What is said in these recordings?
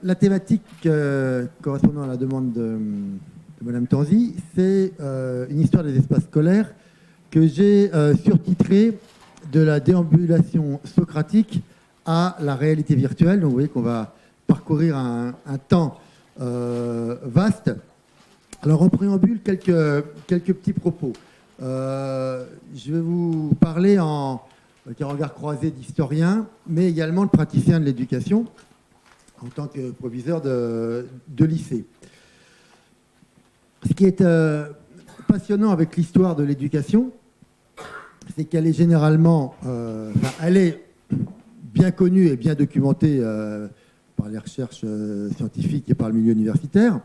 la thématique correspondant à la demande de Madame Tanzi, c'est une histoire des espaces scolaires que j'ai surtitrée de la déambulation socratique à la réalité virtuelle. Donc vous voyez qu'on va parcourir un temps vaste. Alors en préambule, quelques petits propos. Je vais vous parler avec un regard croisé d'historien, mais également de praticien de l'éducation, en tant que proviseur de lycée. Ce qui est passionnant avec l'histoire de l'éducation, c'est qu'elle est généralement, elle est bien connue et bien documentée par les recherches scientifiques et par le milieu universitaire,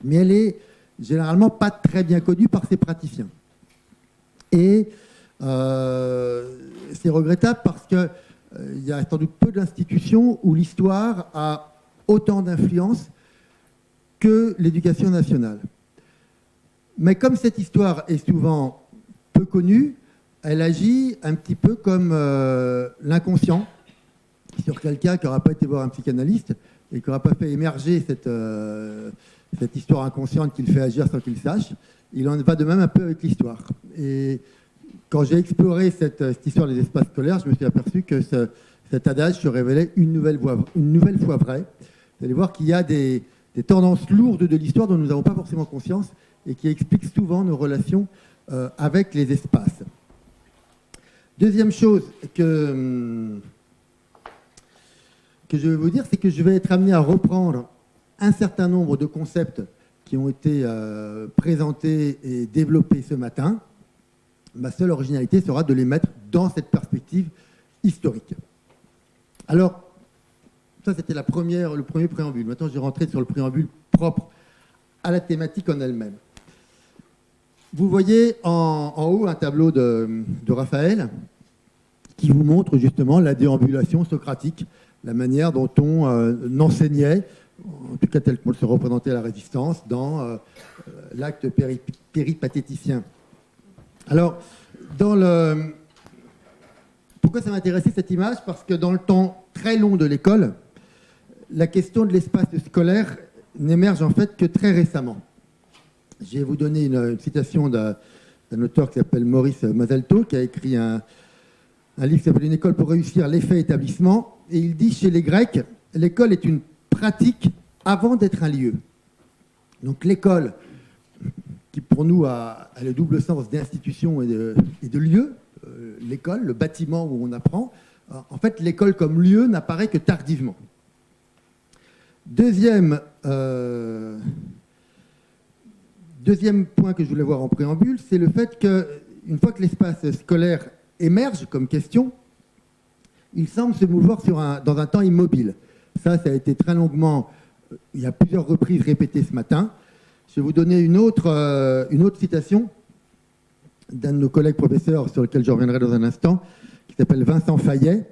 mais elle est généralement pas très bien connue par ses praticiens. Et c'est regrettable parce qu'il y a sans doute peu d'institutions où l'histoire a autant d'influence que l'éducation nationale. Mais comme cette histoire est souvent peu connue, elle agit un petit peu comme l'inconscient sur quelqu'un qui n'aura pas été voir un psychanalyste et qui n'aura pas fait émerger cette histoire inconsciente qui le fait agir sans qu'il sache. Il en va de même un peu avec l'histoire. Et quand j'ai exploré cette histoire des espaces scolaires, je me suis aperçu que cet adage se révélait une nouvelle fois vrai. Vous allez voir qu'il y a des tendances lourdes de l'histoire dont nous n'avons pas forcément conscience et qui expliquent souvent nos relations avec les espaces. Deuxième chose que je vais vous dire, c'est que je vais être amené à reprendre un certain nombre de concepts qui ont été présentés et développés ce matin. Ma seule originalité sera de les mettre dans cette perspective historique. Alors, ça c'était le premier préambule. Maintenant, je vais rentrer sur le préambule propre à la thématique en elle-même. Vous voyez en haut un tableau de Raphaël qui vous montre justement la déambulation socratique, la manière dont on enseignait, en tout cas tel qu'on se représentait à la Résistance, dans l'acte péripatéticien. Alors, pourquoi ça m'intéressait cette image? Parce que dans le temps très long de l'école, la question de l'espace scolaire n'émerge en fait que très récemment. Je vais vous donner une citation d'un auteur qui s'appelle Maurice Mazelto, qui a écrit un livre qui s'appelle « Une école pour réussir, l'effet établissement ». Et il dit, chez les Grecs, l'école est une pratique avant d'être un lieu. Donc l'école, qui pour nous a le double sens d'institution et de lieu, l'école, le bâtiment où on apprend, en fait l'école comme lieu n'apparaît que tardivement. Deuxième point que je voulais voir en préambule, c'est le fait qu'une fois que l'espace scolaire émerge comme question, il semble se mouvoir dans un temps immobile. Ça a été très longuement, il y a plusieurs reprises répété ce matin. Je vais vous donner une autre citation d'un de nos collègues professeurs sur lequel je reviendrai dans un instant, qui s'appelle Vincent Fayet,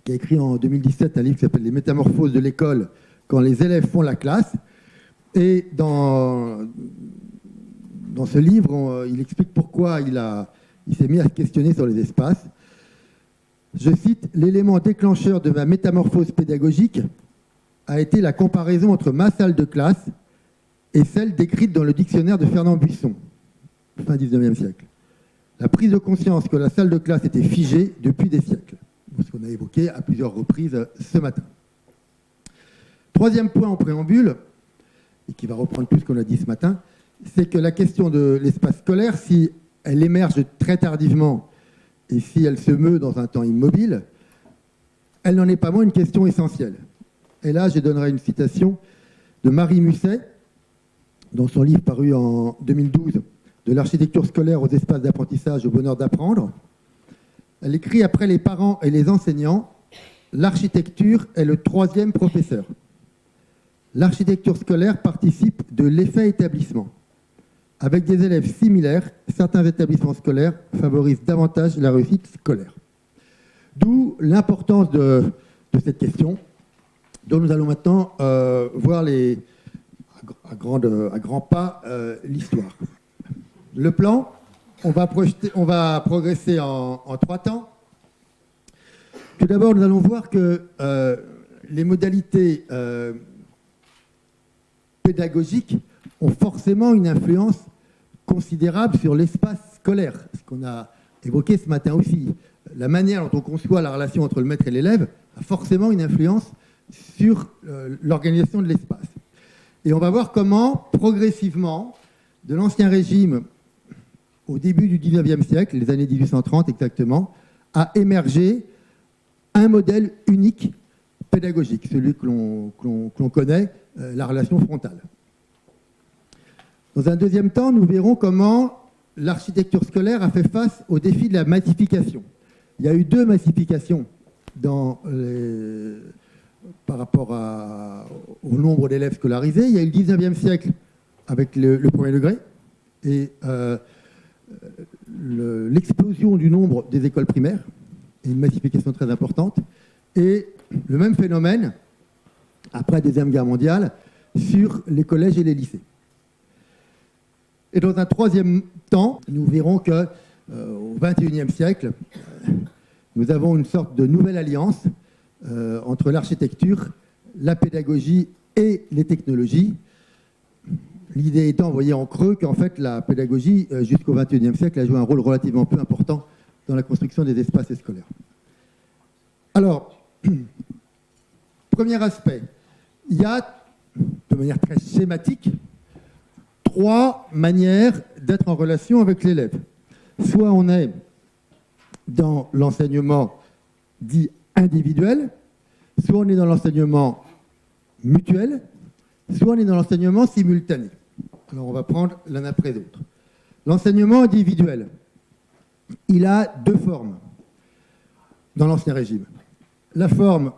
qui a écrit en 2017 un livre qui s'appelle « Les métamorphoses de l'école quand les élèves font la classe ». Et dans ce livre, il explique pourquoi il s'est mis à se questionner sur les espaces. Je cite, « L'élément déclencheur de ma métamorphose pédagogique a été la comparaison entre ma salle de classe et celle décrite dans le dictionnaire de Fernand Buisson, fin 19e siècle. La prise de conscience que la salle de classe était figée depuis des siècles. » Ce qu'on a évoqué à plusieurs reprises ce matin. Troisième point en préambule, et qui va reprendre tout ce qu'on a dit ce matin, c'est que la question de l'espace scolaire, si elle émerge très tardivement et si elle se meut dans un temps immobile, elle n'en est pas moins une question essentielle. Et là, je donnerai une citation de Marie Musset, dans son livre paru en 2012, « De l'architecture scolaire aux espaces d'apprentissage, au bonheur d'apprendre ». Elle écrit après les parents et les enseignants, « L'architecture est le troisième professeur. L'architecture scolaire participe de l'effet établissement. Avec des élèves similaires, certains établissements scolaires favorisent davantage la réussite scolaire. » D'où l'importance de cette question, dont nous allons maintenant voir à grands pas l'histoire. Le plan, on va progresser en 3 temps. Tout d'abord, nous allons voir que les modalités pédagogiques ont forcément une influence considérable sur l'espace scolaire. Ce qu'on a évoqué ce matin aussi. La manière dont on conçoit la relation entre le maître et l'élève a forcément une influence sur l'organisation de l'espace. Et on va voir comment, progressivement, de l'Ancien Régime au début du XIXe siècle, les années 1830 exactement, a émergé un modèle unique pédagogique, celui que l'on connaît, la relation frontale. Dans un deuxième temps, nous verrons comment l'architecture scolaire a fait face au défi de la massification. Il y a eu 2 massifications par rapport au nombre d'élèves scolarisés. Il y a eu le 19e siècle avec le premier degré et l'explosion du nombre des écoles primaires et une massification très importante. Et le même phénomène, après la Deuxième Guerre mondiale, sur les collèges et les lycées. Et dans un troisième temps, nous verrons qu'au XXIe siècle, nous avons une sorte de nouvelle alliance entre l'architecture, la pédagogie et les technologies. L'idée étant, vous voyez en creux, qu'en fait la pédagogie, jusqu'au XXIe siècle, a joué un rôle relativement peu important dans la construction des espaces scolaires. Alors, premier aspect, il y a, de manière très schématique, 3 manières d'être en relation avec l'élève. Soit on est dans l'enseignement dit individuel, soit on est dans l'enseignement mutuel, soit on est dans l'enseignement simultané. Alors on va prendre l'un après l'autre. L'enseignement individuel, il a 2 formes dans l'Ancien Régime. La forme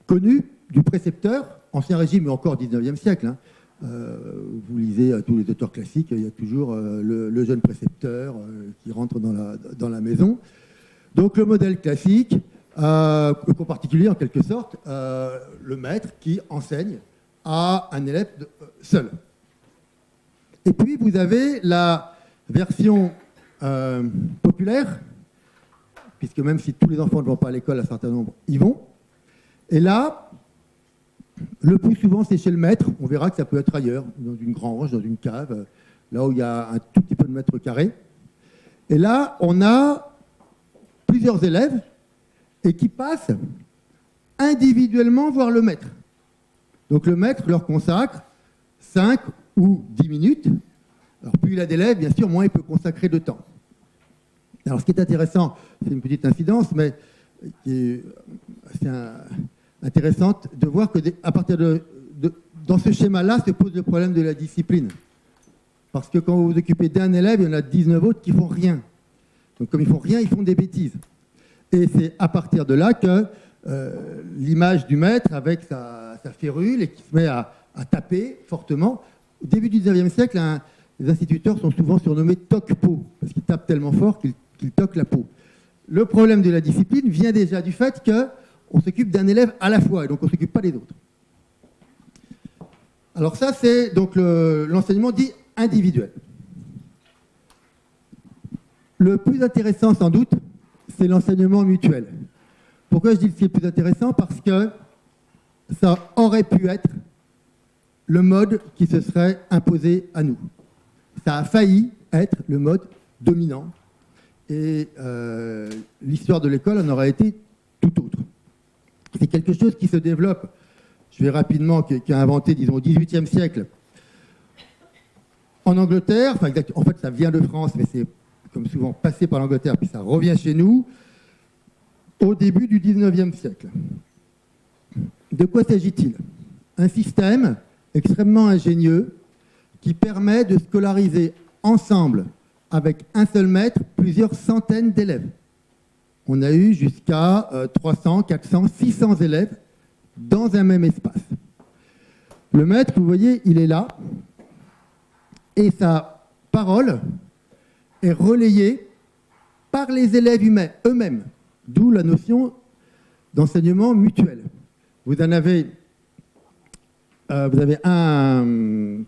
connue du précepteur, Ancien Régime mais encore 19e siècle, hein. Vous lisez tous les auteurs classiques, il y a toujours le jeune précepteur qui rentre dans la maison. Donc le modèle classique, en particulier en quelque sorte, le maître qui enseigne à un élève seul. Et puis vous avez la version populaire, puisque même si tous les enfants ne vont pas à l'école, un certain nombre y vont. Et là, le plus souvent, c'est chez le maître. On verra que ça peut être ailleurs, dans une grange, dans une cave, là où il y a un tout petit peu de mètres carrés. Et là, on a plusieurs élèves et qui passent individuellement voir le maître. Donc le maître leur consacre 5 ou 10 minutes. Alors plus il a d'élèves, bien sûr, moins il peut consacrer de temps. Alors ce qui est intéressant, c'est une petite incidence, mais qui est assez intéressante de voir que à partir dans ce schéma-là se pose le problème de la discipline. Parce que quand vous vous occupez d'un élève, il y en a 19 autres qui font rien. Donc comme ils font rien, ils font des bêtises. Et c'est à partir de là que l'image du maître avec sa férule et qui se met à taper fortement. Au début du XIXe siècle, les instituteurs sont souvent surnommés toque-peau, parce qu'ils tapent tellement fort qu'ils toquent la peau. Le problème de la discipline vient déjà du fait qu'on s'occupe d'un élève à la fois, et donc on ne s'occupe pas des autres. Alors ça, c'est donc l'enseignement dit individuel. Le plus intéressant, sans doute, c'est l'enseignement mutuel. Pourquoi je dis que c'est le plus intéressant? Parce que ça aurait pu être le mode qui se serait imposé à nous. Ça a failli être le mode dominant. Et l'histoire de l'école en aurait été tout autre. C'est quelque chose qui se développe, je vais rapidement, qui a inventé, disons, au XVIIIe siècle. En Angleterre, enfin, en fait, ça vient de France, mais c'est comme souvent passé par l'Angleterre, puis ça revient chez nous, au début du XIXe siècle. De quoi s'agit-il? Un système extrêmement ingénieux qui permet de scolariser ensemble, avec un seul maître, plusieurs centaines d'élèves. On a eu jusqu'à 300, 400, 600 élèves dans un même espace. Le maître, vous voyez, il est là, et sa parole est relayée par les élèves eux-mêmes, d'où la notion d'enseignement mutuel. Vous avez un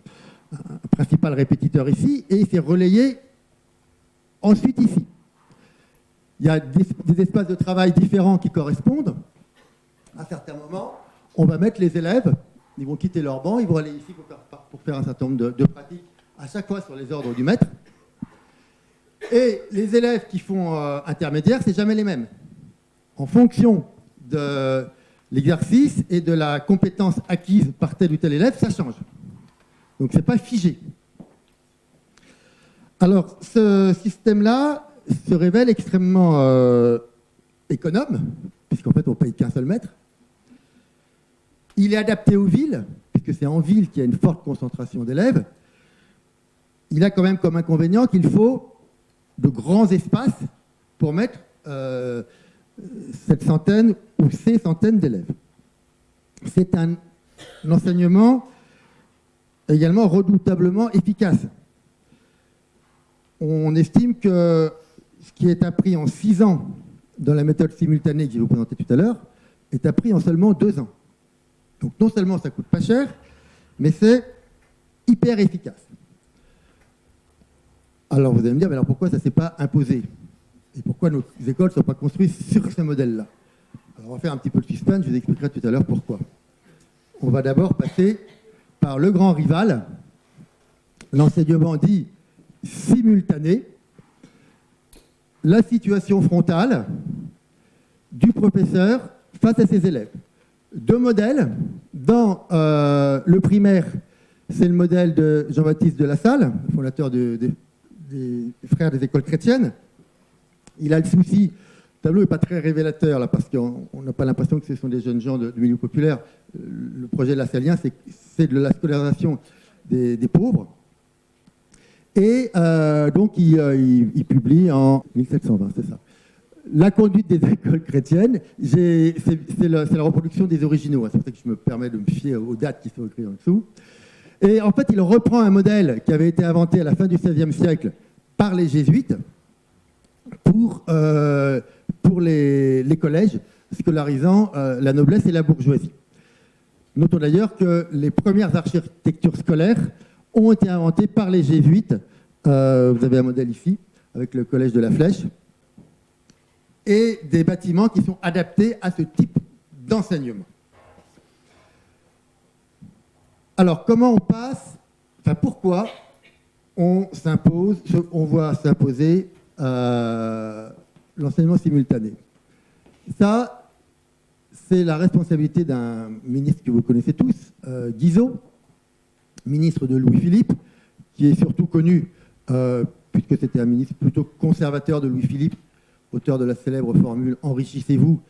principal répétiteur ici, et c'est relayé ensuite ici. Il y a des espaces de travail différents qui correspondent, à certains moments, on va mettre les élèves, ils vont quitter leur banc, ils vont aller ici pour faire un certain nombre de pratiques, à chaque fois sur les ordres du maître. Et les élèves qui font intermédiaire, c'est jamais les mêmes. En fonction de l'exercice et de la compétence acquise par tel ou tel élève, ça change. Donc, ce n'est pas figé. Alors, ce système-là se révèle extrêmement économe, puisqu'en fait, on ne paye qu'un seul maître. Il est adapté aux villes, puisque c'est en ville qu'il y a une forte concentration d'élèves. Il a quand même comme inconvénient qu'il faut de grands espaces pour mettre cette centaine ou ces centaines d'élèves. C'est un enseignement également redoutablement efficace. On estime que ce qui est appris en 6 ans dans la méthode simultanée que je vais vous présenter tout à l'heure est appris en seulement 2 ans. Donc non seulement ça ne coûte pas cher, mais c'est hyper efficace. Alors vous allez me dire, mais alors pourquoi ça ne s'est pas imposé? Et pourquoi nos écoles ne sont pas construites sur ce modèle-là? Alors on va faire un petit peu de suspense, je vous expliquerai tout à l'heure pourquoi. On va d'abord passer par le grand rival, l'enseignement dit simultané, la situation frontale du professeur face à ses élèves. 2 modèles. Dans le primaire, c'est le modèle de Jean-Baptiste de La Salle, fondateur des frères des écoles chrétiennes. Il a le souci, le tableau n'est pas très révélateur là, parce qu'on n'a pas l'impression que ce sont des jeunes gens de milieu populaire. Le projet lassalien, c'est de la scolarisation des pauvres. Et donc, il publie en 1720, c'est ça. La conduite des écoles chrétiennes, c'est la reproduction des originaux. C'est pour ça que je me permets de me fier aux dates qui sont écrites en dessous. Et en fait, il reprend un modèle qui avait été inventé à la fin du XVIe siècle par les jésuites pour les collèges, scolarisant la noblesse et la bourgeoisie. Notons d'ailleurs que les premières architectures scolaires ont été inventées par les jésuites. Vous avez un modèle ici, avec le collège de la Flèche, et des bâtiments qui sont adaptés à ce type d'enseignement. Alors, comment on passe, enfin pourquoi on voit s'imposer l'enseignement simultané? Ça, c'est la responsabilité d'un ministre que vous connaissez tous, Guizot, ministre de Louis-Philippe, qui est surtout connu, puisque c'était un ministre plutôt conservateur de Louis-Philippe, auteur de la célèbre formule « Enrichissez-vous »,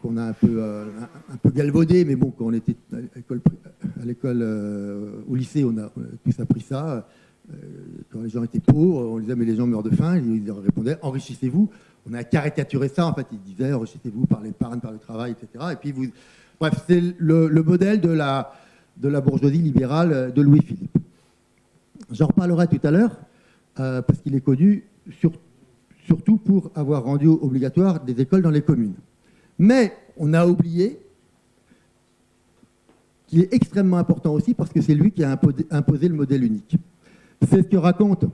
qu'on a un peu galvaudé, mais bon, quand on était à l'école, au lycée, on a tous appris ça. Quand les gens étaient pauvres, on disait « mais les gens meurent de faim », ils leur répondaient « enrichissez-vous ». On a caricaturé ça, en fait, ils disaient « enrichissez-vous par l'épargne, par le travail, etc. » Et puis bref, c'est le modèle de la bourgeoisie libérale de Louis-Philippe. J'en reparlerai tout à l'heure, parce qu'il est connu surtout pour avoir rendu obligatoire des écoles dans les communes. Mais on a oublié qu'il est extrêmement important aussi parce que c'est lui qui a imposé le modèle unique. C'est ce que raconte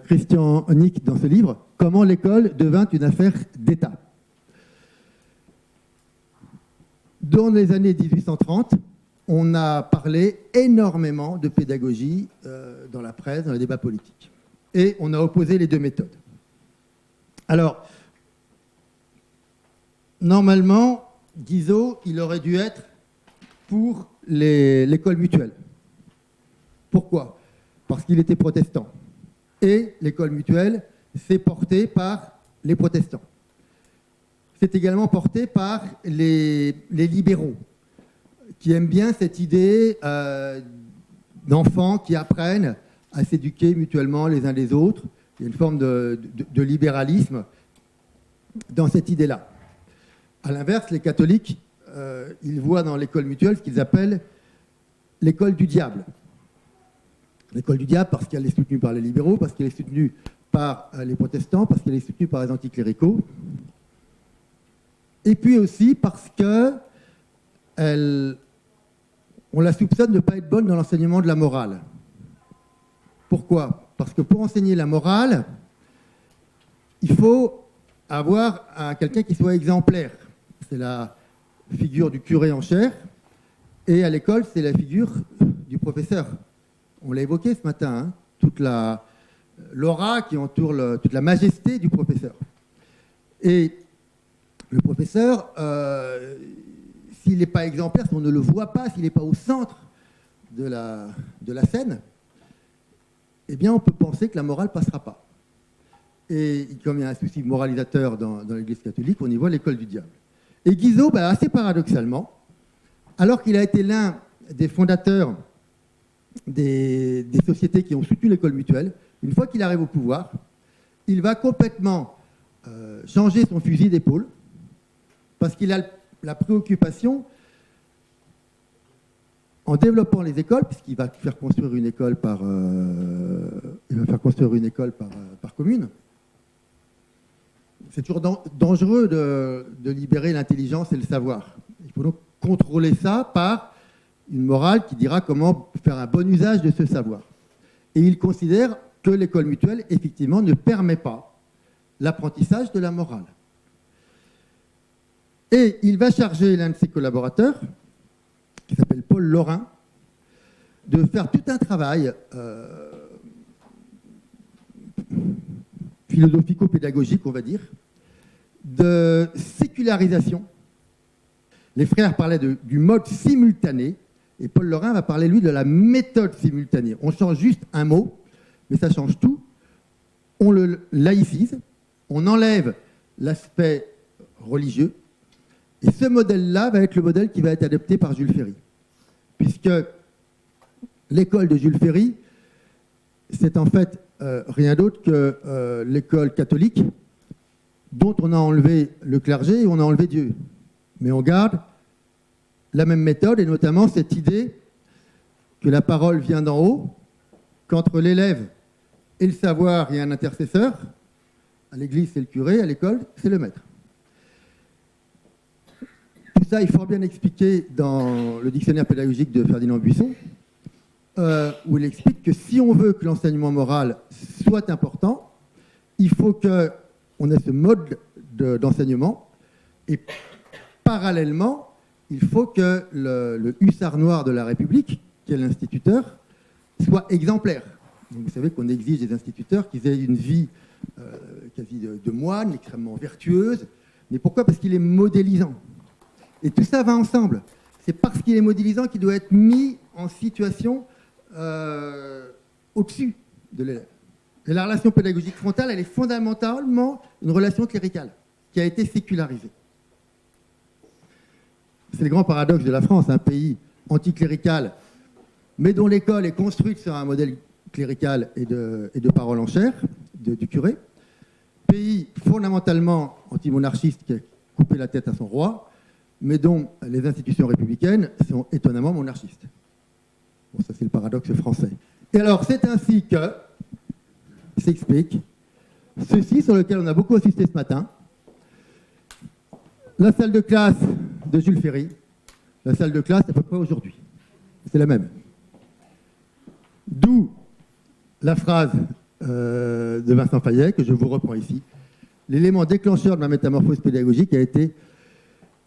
Christian Nick dans ce livre, « Comment l'école devint une affaire d'État ». Dans les années 1830, on a parlé énormément de pédagogie dans la presse, dans les débats politiques. Et on a opposé les 2 méthodes. Alors, normalement, Guizot, il aurait dû être pour l'école mutuelle. Pourquoi? Parce qu'il était protestant. Et l'école mutuelle, c'est porté par les protestants. C'est également porté par les libéraux, qui aiment bien cette idée d'enfants qui apprennent à s'éduquer mutuellement les uns les autres. Il y a une forme de libéralisme dans cette idée-là. À l'inverse, les catholiques, ils voient dans l'école mutuelle ce qu'ils appellent l'école du diable. L'école du diable parce qu'elle est soutenue par les libéraux, parce qu'elle est soutenue par les protestants, parce qu'elle est soutenue par les anticléricaux. Et puis aussi parce que on la soupçonne de ne pas être bonne dans l'enseignement de la morale. Pourquoi? Parce que pour enseigner la morale, il faut avoir quelqu'un qui soit exemplaire. c'est la figure du curé en chair, et à l'école, c'est la figure du professeur. On l'a évoqué ce matin, hein, toute l'aura qui entoure toute la majesté du professeur. Et le professeur, s'il n'est pas exemplaire, si on ne le voit pas, s'il n'est pas au centre de la scène, eh bien, on peut penser que la morale ne passera pas. Et comme il y a un souci moralisateur dans l'Église catholique, on y voit l'école du diable. Et Guizot, assez paradoxalement, alors qu'il a été l'un des fondateurs des sociétés qui ont soutenu l'école mutuelle, une fois qu'il arrive au pouvoir, il va complètement changer son fusil d'épaule, parce qu'il a la préoccupation, en développant les écoles, puisqu'il va faire construire une école par commune. C'est toujours dangereux de libérer l'intelligence et le savoir. Il faut donc contrôler ça par une morale qui dira comment faire un bon usage de ce savoir. Et il considère que l'école mutuelle, effectivement, ne permet pas l'apprentissage de la morale. Et il va charger l'un de ses collaborateurs, qui s'appelle Paul Laurin, de faire tout un travail philosophico-pédagogique, on va dire, de sécularisation. Les frères parlaient du mode simultané, et Paul Laurin va parler, lui, de la méthode simultanée. On change juste un mot, mais ça change tout. On le laïcise, on enlève l'aspect religieux, et ce modèle-là va être le modèle qui va être adopté par Jules Ferry. Puisque l'école de Jules Ferry, c'est en fait rien d'autre que l'école catholique dont on a enlevé le clergé et on a enlevé Dieu. Mais on garde la même méthode, et notamment cette idée que la parole vient d'en haut, qu'entre l'élève et le savoir, il y a un intercesseur. À l'église, c'est le curé, à l'école, c'est le maître. Tout ça est fort bien expliqué dans le dictionnaire pédagogique de Ferdinand Buisson, où il explique que si on veut que l'enseignement moral soit important, il faut qu'on ait ce mode d'enseignement, et parallèlement, il faut que le hussard noir de la République, qui est l'instituteur, soit exemplaire. Donc vous savez qu'on exige des instituteurs qu'ils aient une vie quasi de moine, extrêmement vertueuse. Mais pourquoi ? Parce qu'il est modélisant. Et tout ça va ensemble. C'est parce qu'il est modélisant qu'il doit être mis en situation au-dessus de l'élève. Et la relation pédagogique frontale, elle est fondamentalement une relation cléricale qui a été sécularisée. C'est le grand paradoxe de la France, un pays anticlérical, mais dont l'école est construite sur un modèle clérical et de parole en chair, du curé. Pays fondamentalement antimonarchiste qui a coupé la tête à son roi, mais dont les institutions républicaines sont étonnamment monarchistes. Bon, ça c'est le paradoxe français. Et alors, c'est ainsi que s'explique ceci sur lequel on a beaucoup insisté ce matin. La salle de classe de Jules Ferry, la salle de classe à peu près aujourd'hui. C'est la même. D'où la phrase de Vincent Fayet, que je vous reprends ici. L'élément déclencheur de ma métamorphose pédagogique a été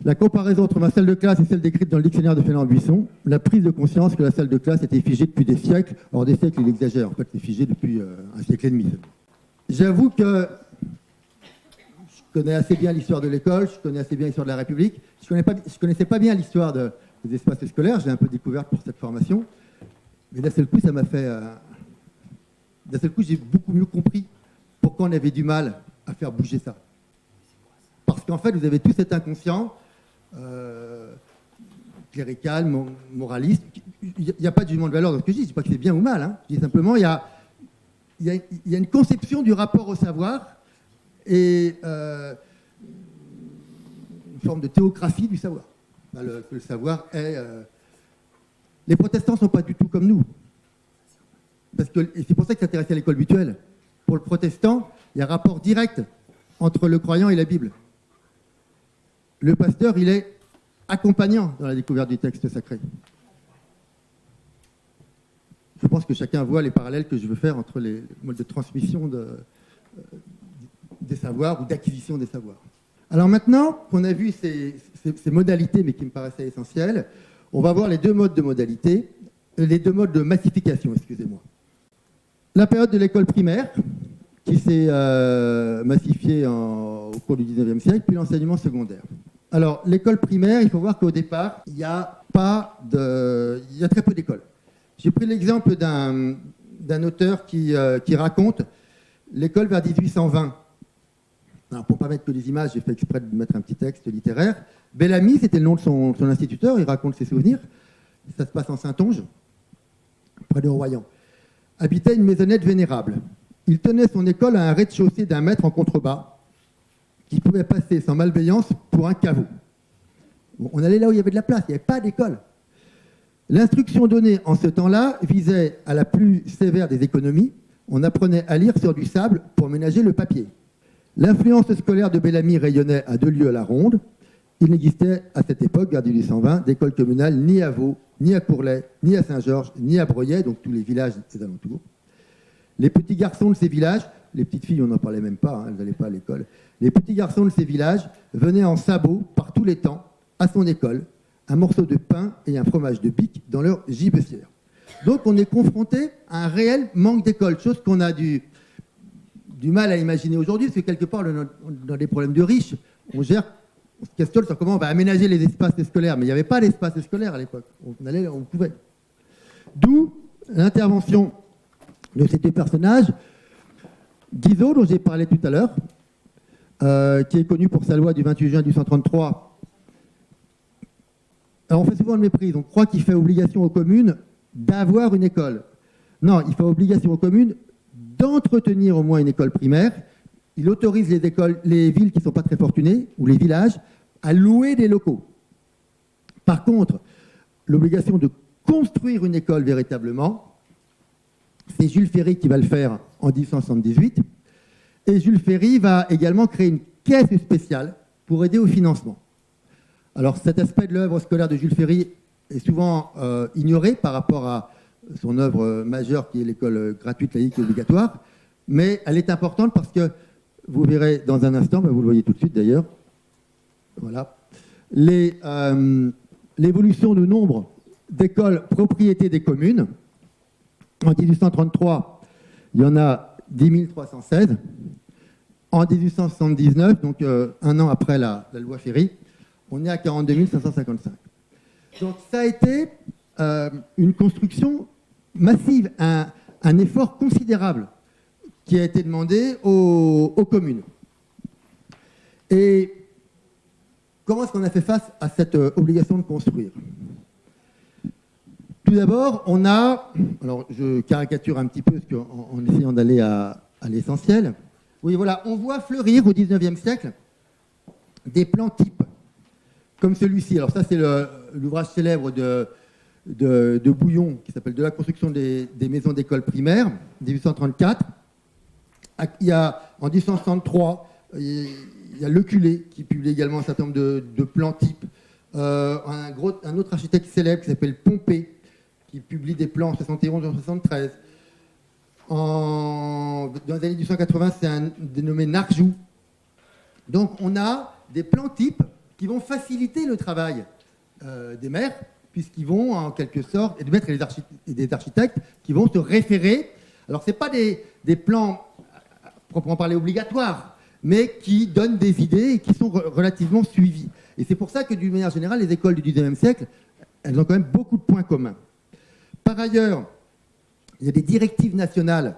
la comparaison entre ma salle de classe et celle décrite dans le dictionnaire de Fernand Buisson, la prise de conscience que la salle de classe était figée depuis des siècles. Or, des siècles, il exagère. En fait, c'est figé depuis un siècle et demi. J'avoue que je connais assez bien l'histoire de l'école, je connais assez bien l'histoire de la République. Je ne connaissais pas bien l'histoire des espaces scolaires, je l'ai un peu découverte pour cette formation. Mais d'un seul coup, ça m'a fait... d'un seul coup, j'ai beaucoup mieux compris pourquoi on avait du mal à faire bouger ça. Parce qu'en fait, vous avez tout cet inconscient clérical, moraliste. Il n'y a pas de jugement de valeur dans ce que je dis. Je ne dis pas que c'est bien ou mal. Hein. Je dis simplement il y a une conception du rapport au savoir et une forme de théocratie du savoir. Que le savoir est... Les protestants ne sont pas du tout comme nous. Et c'est pour ça que c'est intéressé à l'école mutuelle. Pour le protestant, il y a un rapport direct entre le croyant et la Bible. Le pasteur, il est accompagnant dans la découverte du texte sacré. Je pense que chacun voit les parallèles que je veux faire entre les modes de transmission des savoirs ou d'acquisition des savoirs. Alors maintenant qu'on a vu ces modalités, mais qui me paraissaient essentielles, on va voir les deux modes de modalité, les deux modes de massification, excusez-moi. La période de l'école primaire, qui s'est massifiée au cours du 19e siècle, puis l'enseignement secondaire. Alors, l'école primaire, il faut voir qu'au départ, il y a très peu d'écoles. J'ai pris l'exemple d'un auteur qui raconte l'école vers 1820. Alors, pour ne pas mettre que des images, j'ai fait exprès de mettre un petit texte littéraire. Bellamy, c'était le nom de son instituteur, il raconte ses souvenirs. Ça se passe en Saintonge, près de Royan. Habitait une maisonnette vénérable. Il tenait son école à un rez-de-chaussée d'1 mètre en contrebas, qui pouvait passer sans malveillance pour un caveau. Bon, on allait là où il y avait de la place, il n'y avait pas d'école. L'instruction donnée en ce temps-là visait à la plus sévère des économies. On apprenait à lire sur du sable pour ménager le papier. L'influence scolaire de Bellamy rayonnait à 2 lieues à la ronde. Il n'existait à cette époque, vers 1820, d'école communale ni à Vaux, ni à Courlay, ni à Saint-Georges, ni à Breuillet, donc tous les villages des alentours. Les petits garçons de ces villages, les petites filles, on n'en parlait même pas, elles n'allaient pas à l'école, les petits garçons de ces villages venaient en sabots par tous les temps à son école, un morceau de pain et un fromage de pique dans leur gibecière. Donc on est confronté à un réel manque d'école, chose qu'on a du mal à imaginer aujourd'hui, parce que quelque part, dans des problèmes de riches, on se questionne sur comment on va aménager les espaces scolaires, mais il n'y avait pas d'espace scolaire à l'époque, on pouvait. D'où l'intervention de ces deux personnages, Guizot, dont j'ai parlé tout à l'heure, qui est connu pour sa loi du 28 juin 1833. Alors on fait souvent le mépris, on croit qu'il fait obligation aux communes d'avoir une école. Non, il fait obligation aux communes d'entretenir au moins une école primaire. Il autorise les villes qui ne sont pas très fortunées, ou les villages, à louer des locaux. Par contre, l'obligation de construire une école véritablement, c'est Jules Ferry qui va le faire en 1878. Et Jules Ferry va également créer une caisse spéciale pour aider au financement. Alors cet aspect de l'œuvre scolaire de Jules Ferry est souvent ignoré par rapport à son œuvre majeure qui est l'école gratuite, laïque et obligatoire. Mais elle est importante parce que, vous verrez dans un instant, vous le voyez tout de suite d'ailleurs, voilà, l'évolution du nombre d'écoles propriété des communes. En 1833, il y en a 10 316. En 1879, donc un an après la loi Ferry, on est à 42 555. Donc ça a été une construction massive, un effort considérable qui a été demandé aux communes. Et comment est-ce qu'on a fait face à cette obligation de construire ? Tout d'abord, on a, alors je caricature un petit peu en essayant d'aller à l'essentiel. Oui, voilà, on voit fleurir au XIXe siècle des plans types, comme celui-ci. Alors ça, c'est l'ouvrage célèbre de Bouillon, qui s'appelle « De la construction des maisons d'école primaire », 1834. En 1863, il y a Leculé, qui publie également un certain nombre de plans types. Un autre architecte célèbre qui s'appelle Pompée, qui publie des plans en 71 et en 73. Dans les années 1880, c'est un dénommé Narjou. Donc on a des plans types qui vont faciliter le travail des maires, puisqu'ils vont en quelque sorte, et des maîtres et des architectes, qui vont se référer. Alors ce n'est pas des plans proprement parler obligatoires, mais qui donnent des idées et qui sont relativement suivis. Et c'est pour ça que d'une manière générale, les écoles du XIXe siècle, elles ont quand même beaucoup de points communs. Par ailleurs, il y a des directives nationales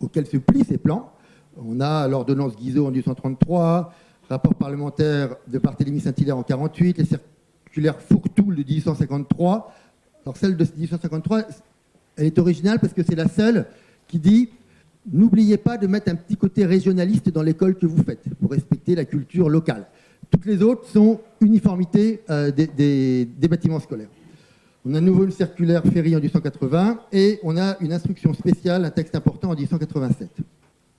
auxquelles se plient ces plans. On a l'ordonnance Guizot en 1833, rapport parlementaire de Barthélemy Saint-Hilaire en 1948, les circulaires Fourtoul de 1853. Alors celle de 1853, elle est originale parce que c'est la seule qui dit « N'oubliez pas de mettre un petit côté régionaliste dans l'école que vous faites pour respecter la culture locale ». Toutes les autres sont uniformité des bâtiments scolaires. On a à nouveau une circulaire Ferry en 1880 et on a une instruction spéciale, un texte important en 1887.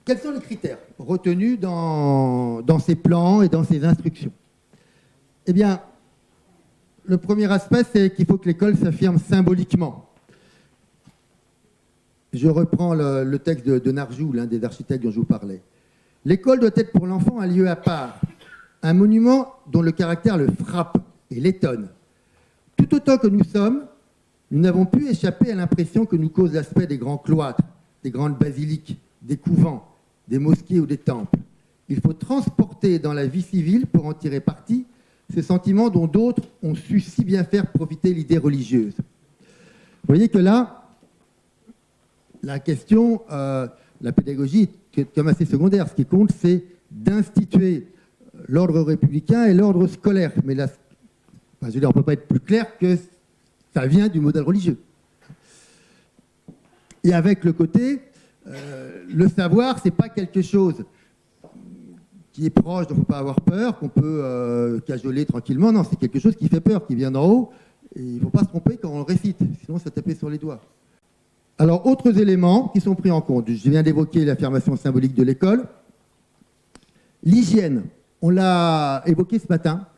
Quels sont les critères retenus dans ces plans et dans ces instructions ? Eh bien, le premier aspect, c'est qu'il faut que l'école s'affirme symboliquement. Je reprends le texte de Narjou, l'un des architectes dont je vous parlais. L'école doit être pour l'enfant un lieu à part, un monument dont le caractère le frappe et l'étonne. Tout autant que nous sommes, nous n'avons pu échapper à l'impression que nous cause l'aspect des grands cloîtres, des grandes basiliques, des couvents, des mosquées ou des temples. Il faut transporter dans la vie civile, pour en tirer parti, ces sentiments dont d'autres ont su si bien faire profiter l'idée religieuse. Vous voyez que là, la question, la pédagogie est comme assez secondaire. Ce qui compte, c'est d'instituer l'ordre républicain et l'ordre scolaire. Mais là, on ne peut pas être plus clair que ça vient du modèle religieux. Et avec le côté, le savoir, ce n'est pas quelque chose qui est proche, dont il ne faut pas avoir peur, qu'on peut cajoler tranquillement. Non, c'est quelque chose qui fait peur, qui vient d'en haut. Et il ne faut pas se tromper quand on le récite, sinon ça taper sur les doigts. Alors, autres éléments qui sont pris en compte. Je viens d'évoquer l'affirmation symbolique de l'école. L'hygiène, on l'a évoqué ce matin.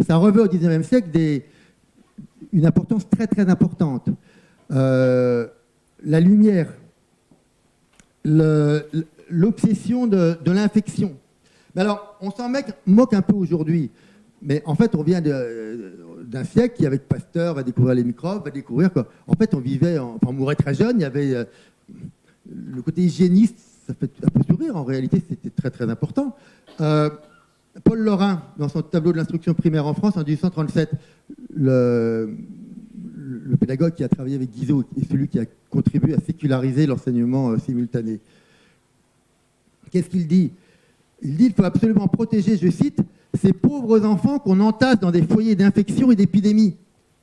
Ça revêt au XIXe siècle une importance très très importante. La lumière, l'obsession de l'infection. Mais alors, on s'en moque un peu aujourd'hui. Mais en fait, on vient d'un siècle qui, avec Pasteur, va découvrir les microbes, va découvrir qu'en fait, on mourait très jeune. Il y avait le côté hygiéniste, ça fait un peu sourire. En réalité, c'était très très important. Paul Lorrain, dans son tableau de l'instruction primaire en France, en 1837, le pédagogue qui a travaillé avec Guizot est celui qui a contribué à séculariser l'enseignement simultané. Qu'est-ce qu'il dit ? Il dit qu'il faut absolument protéger, je cite, ces pauvres enfants qu'on entasse dans des foyers d'infection et d'épidémie.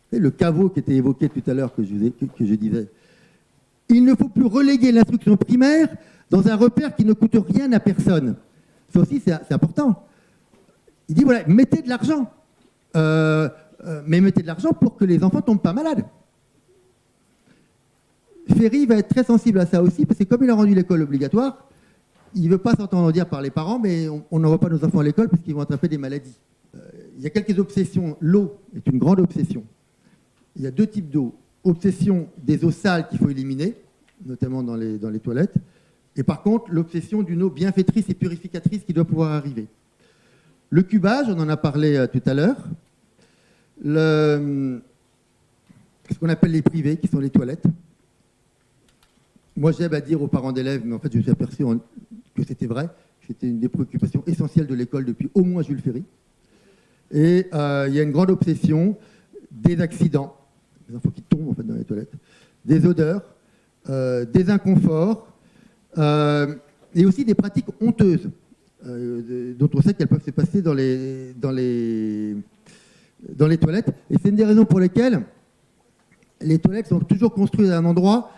C'est le caveau qui était évoqué tout à l'heure que je disais. Il ne faut plus reléguer l'instruction primaire dans un repère qui ne coûte rien à personne. Ça aussi, c'est important. Il dit, voilà, mettez de l'argent. Mais mettez de l'argent pour que les enfants ne tombent pas malades. Ferry va être très sensible à ça aussi, parce que comme il a rendu l'école obligatoire, il ne veut pas s'entendre dire par les parents, mais on n'envoie pas nos enfants à l'école parce qu'ils vont attraper des maladies. Il y a quelques obsessions. L'eau est une grande obsession. Il y a deux types d'eau. Obsession des eaux sales qu'il faut éliminer, notamment dans les toilettes. Et par contre, l'obsession d'une eau bienfaitrice et purificatrice qui doit pouvoir arriver. Le cubage, on en a parlé tout à l'heure. Ce qu'on appelle les privés, qui sont les toilettes. Moi, j'aime à dire aux parents d'élèves, mais en fait, je me suis aperçu que c'était vrai. C'était une des préoccupations essentielles de l'école depuis au moins Jules Ferry. Et il y a une grande obsession des accidents, des enfants qui tombent en fait, dans les toilettes, des odeurs, des inconforts, et aussi des pratiques honteuses, dont on sait qu'elles peuvent se passer dans les toilettes. Et c'est une des raisons pour lesquelles les toilettes sont toujours construites à un endroit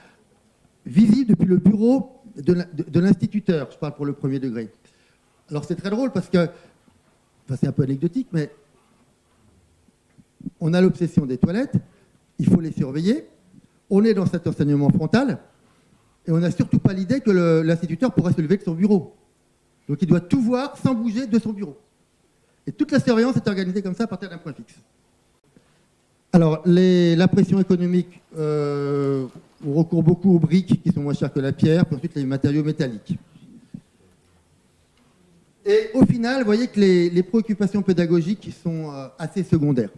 visible depuis le bureau de l'instituteur. Je parle pour le premier degré. Alors c'est très drôle parce que, enfin c'est un peu anecdotique, mais on a l'obsession des toilettes, il faut les surveiller, on est dans cet enseignement frontal, et on n'a surtout pas l'idée que l'instituteur pourrait se lever de son bureau. Donc il doit tout voir sans bouger de son bureau. Et toute la surveillance est organisée comme ça à partir d'un point fixe. Alors, la pression économique, on recourt beaucoup aux briques qui sont moins chères que la pierre, puis ensuite les matériaux métalliques. Et au final, vous voyez que les préoccupations pédagogiques sont assez secondaires.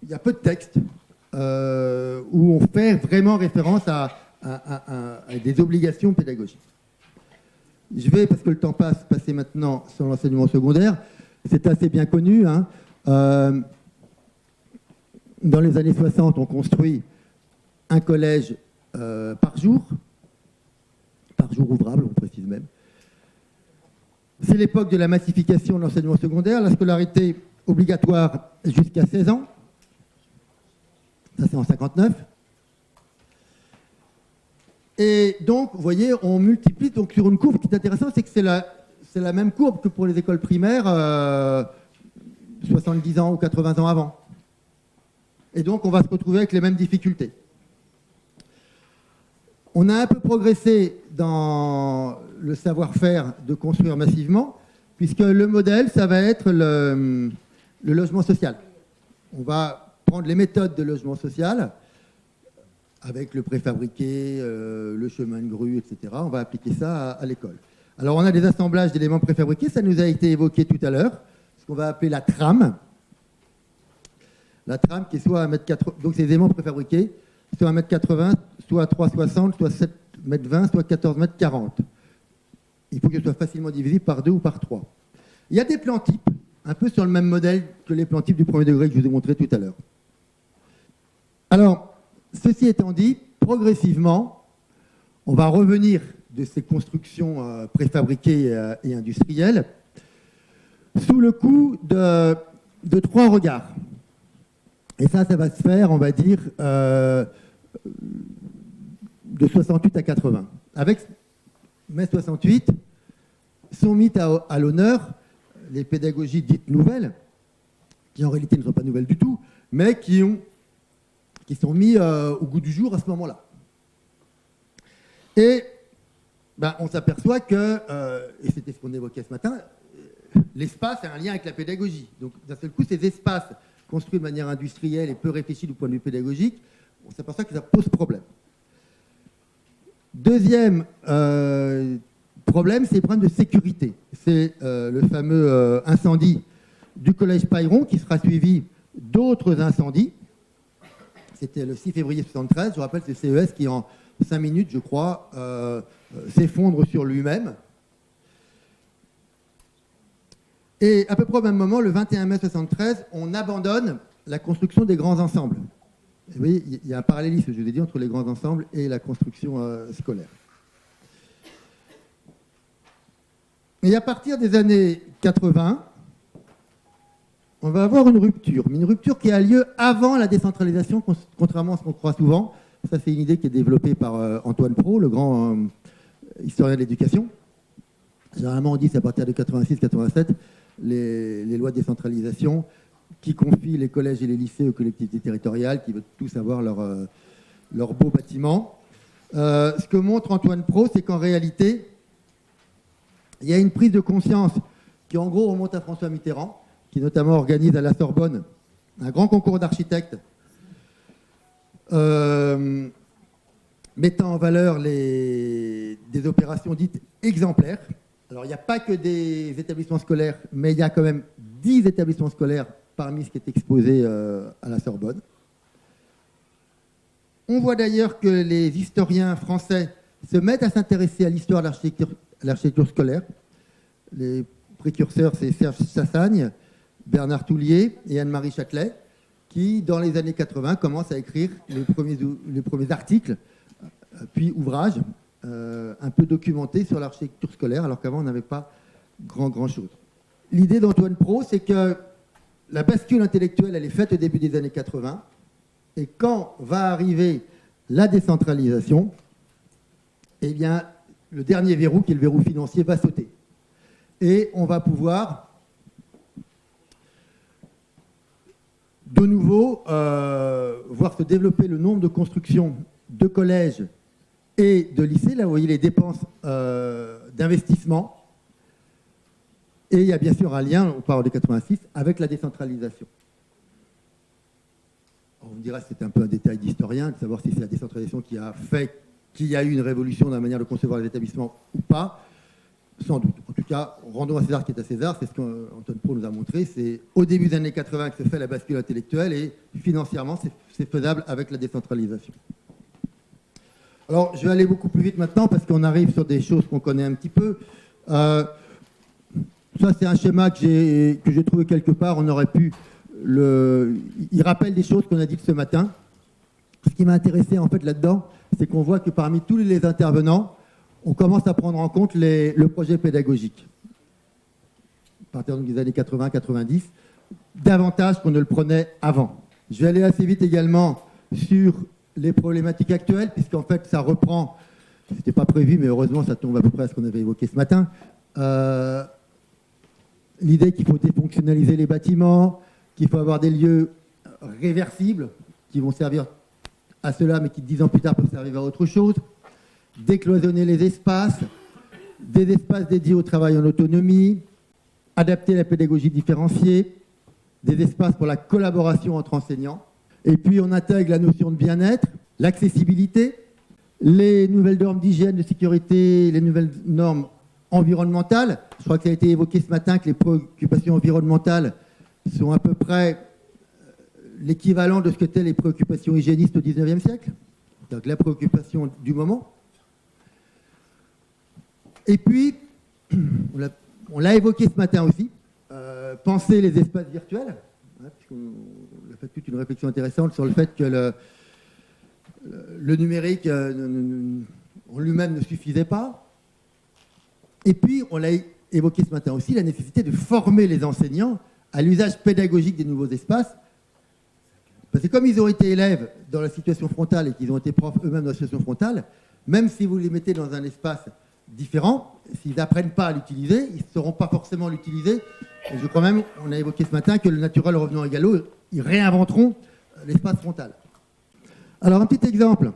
Il y a peu de textes où on fait vraiment référence à des obligations pédagogiques. Je vais, parce que le temps passe, passer maintenant sur l'enseignement secondaire. C'est assez bien connu. Hein. Dans les années 60, on construit un collège par jour ouvrable, on précise même. C'est l'époque de la massification de l'enseignement secondaire, la scolarité obligatoire jusqu'à 16 ans. Ça, c'est en 59. Et donc, vous voyez, on multiplie donc, sur une courbe qui est intéressante, c'est que c'est la même courbe que pour les écoles primaires 70 ans ou 80 ans avant. Et donc, on va se retrouver avec les mêmes difficultés. On a un peu progressé dans le savoir-faire de construire massivement, puisque le modèle, ça va être le logement social. On va prendre les méthodes de logement social, avec le préfabriqué, le chemin de grue, etc. On va appliquer ça à l'école. Alors, on a des assemblages d'éléments préfabriqués, ça nous a été évoqué tout à l'heure, ce qu'on va appeler la trame. La trame qui est soit 1m80, donc ces éléments préfabriqués, soit 1m80, soit 3,60, soit 7,20 m, soit 14,40 m. Il faut que ce soit facilement divisible par 2 ou par 3. Il y a des plans types, un peu sur le même modèle que les plans types du premier degré que je vous ai montré tout à l'heure. Alors, ceci étant dit, progressivement, on va revenir de ces constructions préfabriquées et industrielles sous le coup de 3 regards. Et ça va se faire, on va dire, de 68 à 80. Avec mai 68, sont mis à l'honneur les pédagogies dites nouvelles, qui en réalité ne sont pas nouvelles du tout, mais qui sont mis au goût du jour à ce moment-là. Et on s'aperçoit que, et c'était ce qu'on évoquait ce matin, l'espace a un lien avec la pédagogie. Donc d'un seul coup, ces espaces construits de manière industrielle et peu réfléchis du point de vue pédagogique, on s'aperçoit que ça pose problème. Deuxième problème, c'est le problème de sécurité. C'est le fameux incendie du collège Payron qui sera suivi d'autres incendies. C'était le 6 février 1973. Je vous rappelle, c'est CES qui, en 5 minutes, je crois, s'effondre sur lui-même. Et à peu près au même moment, le 21 mai 1973, on abandonne la construction des grands ensembles. Et vous voyez, il y a un parallélisme, je vous ai dit, entre les grands ensembles et la construction scolaire. Et à partir des années 80, on va avoir une rupture, mais une rupture qui a lieu avant la décentralisation, contrairement à ce qu'on croit souvent. Ça, c'est une idée qui est développée par Antoine Pro, le grand historien de l'éducation. Généralement, on dit que c'est à partir de 86-87, les lois de décentralisation qui confient les collèges et les lycées aux collectivités territoriales, qui veulent tous avoir leur beau bâtiment. Ce que montre Antoine Pro, c'est qu'en réalité, il y a une prise de conscience qui, en gros, remonte à François Mitterrand, qui notamment organise à la Sorbonne un grand concours d'architectes mettant en valeur des opérations dites exemplaires. Alors, il n'y a pas que des établissements scolaires, mais il y a quand même 10 établissements scolaires parmi ce qui est exposé à la Sorbonne. On voit d'ailleurs que les historiens français se mettent à s'intéresser à l'histoire de l'architecture scolaire. Les précurseurs, c'est Serge Chassagne, Bernard Toulier et Anne-Marie Châtelet, qui, dans les années 80, commencent à écrire les premiers articles, puis ouvrages, un peu documentés sur l'architecture scolaire, alors qu'avant, on n'avait pas grand-chose. L'idée d'Antoine Pro, c'est que la bascule intellectuelle, elle est faite au début des années 80, et quand va arriver la décentralisation, eh bien, le dernier verrou, qui est le verrou financier, va sauter. Et on va pouvoir de nouveau voir se développer le nombre de constructions de collèges et de lycées. Là, vous voyez les dépenses d'investissement. Et il y a bien sûr un lien, on parle de 86, avec la décentralisation. On me dira que c'est un peu un détail d'historien, de savoir si c'est la décentralisation qui a fait qu'il y a eu une révolution dans la manière de concevoir les établissements ou pas. Sans doute. En tout cas, rendons à César ce qui est à César, c'est ce qu'Antoine Pro nous a montré. C'est au début des années 80 que se fait la bascule intellectuelle et financièrement, c'est faisable avec la décentralisation. Alors, je vais aller beaucoup plus vite maintenant parce qu'on arrive sur des choses qu'on connaît un petit peu. Ça, c'est un schéma que j'ai trouvé quelque part. On aurait pu il rappelle des choses qu'on a dites ce matin. Ce qui m'a intéressé en fait là-dedans, c'est qu'on voit que parmi tous les intervenants, on commence à prendre en compte le projet pédagogique. À partir des années 80-90, davantage qu'on ne le prenait avant. Je vais aller assez vite également sur les problématiques actuelles, puisqu'en fait, ça reprend, ce n'était pas prévu, mais heureusement, ça tombe à peu près à ce qu'on avait évoqué ce matin, l'idée qu'il faut défonctionnaliser les bâtiments, qu'il faut avoir des lieux réversibles qui vont servir à cela, mais qui 10 ans plus tard peuvent servir à autre chose, décloisonner les espaces, des espaces dédiés au travail en autonomie, adapter la pédagogie différenciée, des espaces pour la collaboration entre enseignants. Et puis on intègre la notion de bien-être, l'accessibilité, les nouvelles normes d'hygiène, de sécurité, les nouvelles normes environnementales. Je crois que ça a été évoqué ce matin que les préoccupations environnementales sont à peu près l'équivalent de ce qu'étaient les préoccupations hygiénistes au XIXe siècle. Donc la préoccupation du moment. Et puis, on l'a évoqué ce matin aussi, penser les espaces virtuels. Puisqu'on a fait toute une réflexion intéressante sur le fait que le numérique en lui-même ne suffisait pas. Et puis, on l'a évoqué ce matin aussi, la nécessité de former les enseignants à l'usage pédagogique des nouveaux espaces. Parce que comme ils ont été élèves dans la situation frontale et qu'ils ont été profs eux-mêmes dans la situation frontale, même si vous les mettez dans un espace différent, s'ils n'apprennent pas à l'utiliser, ils ne sauront pas forcément l'utiliser. Et je crois même, on a évoqué ce matin, que le naturel revenant à galop, ils réinventeront l'espace frontal. Alors un petit exemple,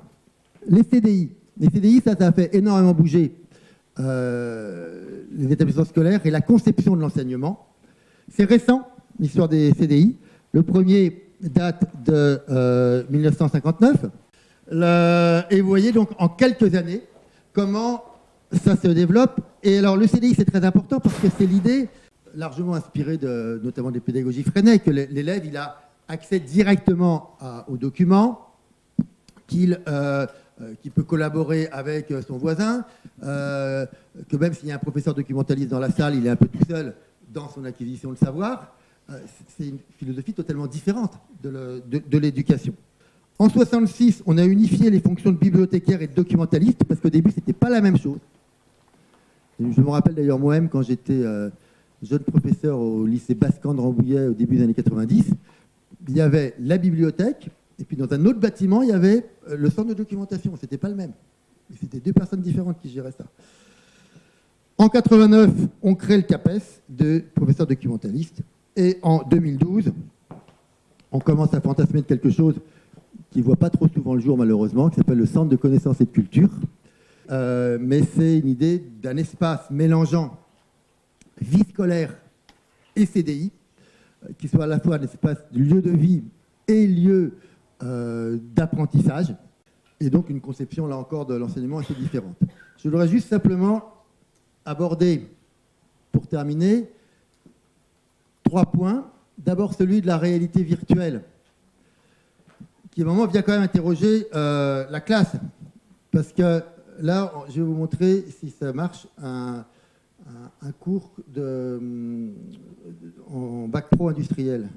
les CDI. Les CDI, ça a fait énormément bouger les établissements scolaires et la conception de l'enseignement. C'est récent, l'histoire des CDI. Le premier date de 1959. Et vous voyez donc en quelques années comment ça se développe. Et alors le CDI, c'est très important parce que c'est l'idée, largement inspirée notamment des pédagogies Freinet, que l'élève il a accès directement aux documents, qu'il peut collaborer avec son voisin, que même s'il y a un professeur documentaliste dans la salle, il est un peu tout seul dans son acquisition de savoir. C'est une philosophie totalement différente de l'éducation. En 1966, on a unifié les fonctions de bibliothécaire et de documentaliste, parce qu'au début, ce n'était pas la même chose. Je me rappelle d'ailleurs moi-même, quand j'étais jeune professeur au lycée Bascan de Rambouillet au début des années 90, il y avait la bibliothèque, et puis dans un autre bâtiment, il y avait le centre de documentation. Ce n'était pas le même. C'était deux personnes différentes qui géraient ça. En 89, on crée le CAPES de professeur documentaliste. Et en 2012, on commence à fantasmer de quelque chose qui ne voit pas trop souvent le jour, malheureusement, qui s'appelle le Centre de connaissances et de culture. Mais c'est une idée d'un espace mélangeant vie scolaire et CDI, qui soit à la fois un espace de lieu de vie et lieu d'apprentissage, et donc une conception, là encore, de l'enseignement assez différente. Je voudrais juste simplement aborder, pour terminer, 3 points. D'abord, celui de la réalité virtuelle, qui, à un moment, vient quand même interroger la classe. Parce que là, je vais vous montrer, si ça marche, un cours en bac pro industriel.